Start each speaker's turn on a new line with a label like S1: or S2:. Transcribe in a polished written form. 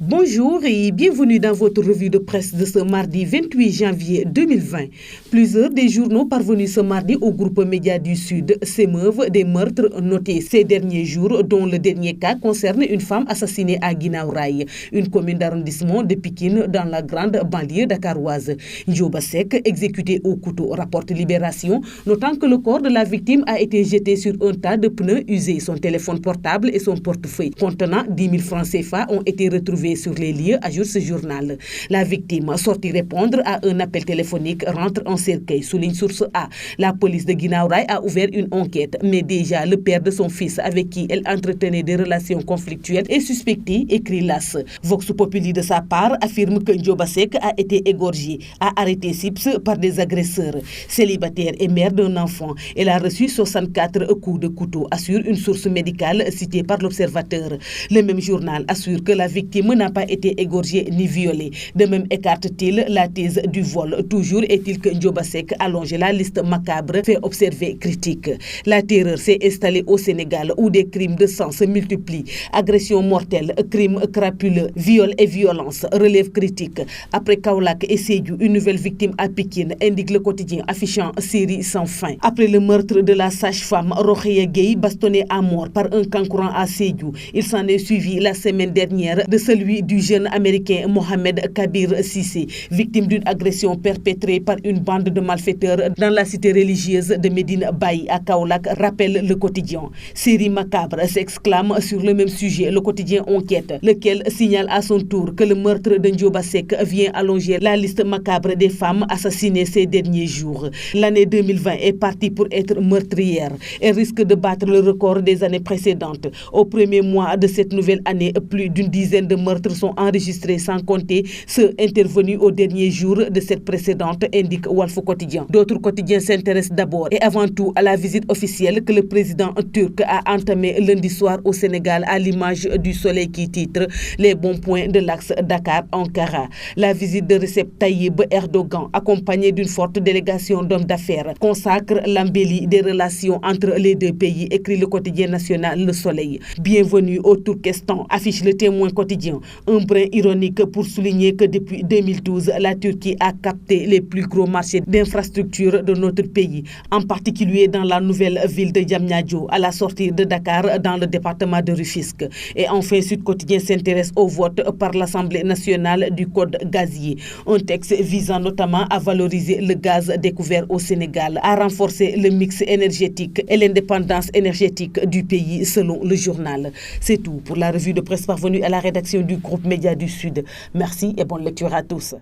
S1: Bonjour et bienvenue dans votre revue de presse de ce mardi 28 janvier 2020. Plusieurs des journaux parvenus ce mardi au groupe Média du Sud s'émeuvent des meurtres notés ces derniers jours, dont le dernier cas concerne une femme assassinée à Guinaw Rail, une commune d'arrondissement de Pikine dans la grande banlieue dakaroise. Ndioba Seck, exécuté au couteau, rapporte Libération, notant que le corps de la victime a été jeté sur un tas de pneus usés. Son téléphone portable et son portefeuille contenant 10 000 francs CFA ont été retrouvés sur les lieux, ajoute ce journal. La victime, sortie répondre à un appel téléphonique, rentre en cercueil, souligne Source A. La police de Guinaw Rail a ouvert une enquête, mais déjà le père de son fils, avec qui elle entretenait des relations conflictuelles, est suspecté, écrit l'AS. Vox Populi, de sa part, affirme que Ndioba Seck a été égorgé, a arrêté Sips par des agresseurs. Célibataire et mère d'un enfant, elle a reçu 64 coups de couteau, assure une source médicale citée par l'Observateur. Le même journal assure que la victime n'a pas été égorgé ni violé. De même écarte-t-il la thèse du vol. Toujours est-il que Ndioba Seck allonge la liste macabre, fait observer critique. La terreur s'est installée au Sénégal où des crimes de sang se multiplient. Agressions mortelles, crimes crapuleux, viols et violences, relève critique. Après Kaolack et Sédhiou, une nouvelle victime à Pikine, indique le quotidien affichant série sans fin. Après le meurtre de la sage-femme Rokhaya Gueye, bastonnée à mort par un kankuran à Sédhiou, il s'en est suivi la semaine dernière de celui du jeune américain Mohamed Kabir Cissé, victime d'une agression perpétrée par une bande de malfaiteurs dans la cité religieuse de Médine Baye à Kaolack, rappelle le quotidien. Série macabre, s'exclame sur le même sujet le quotidien Enquête, lequel signale à son tour que le meurtre de Ndioba Seck vient allonger la liste macabre des femmes assassinées ces derniers jours. L'année 2020 est partie pour être meurtrière. Elle risque de battre le record des années précédentes. Au premier mois de cette nouvelle année, plus d'une dizaine de meurtres sont enregistrés, sans compter ceux intervenus au dernier jour de cette précédente, indique Walf Quotidien. D'autres quotidiens s'intéressent d'abord et avant tout à la visite officielle que le président turc a entamée lundi soir au Sénégal, à l'image du Soleil qui titre les bons points de l'axe Dakar-Ankara. La visite de Recep Tayyip Erdogan, accompagnée d'une forte délégation d'hommes d'affaires, consacre l'embellie des relations entre les deux pays, écrit le quotidien national Le Soleil. Bienvenue au Turkestan, affiche le Témoin quotidien. Un brin ironique pour souligner que depuis 2012, la Turquie a capté les plus gros marchés d'infrastructures de notre pays, en particulier dans la nouvelle ville de Diamniadio, à la sortie de Dakar, dans le département de Rufisque. Et enfin, Sud Quotidien s'intéresse au vote par l'Assemblée nationale du Code gazier, un texte visant notamment à valoriser le gaz découvert au Sénégal, à renforcer le mix énergétique et l'indépendance énergétique du pays, selon le journal. C'est tout pour la revue de presse parvenue à la rédaction du groupe Média du Sud. Merci et bonne lecture à tous.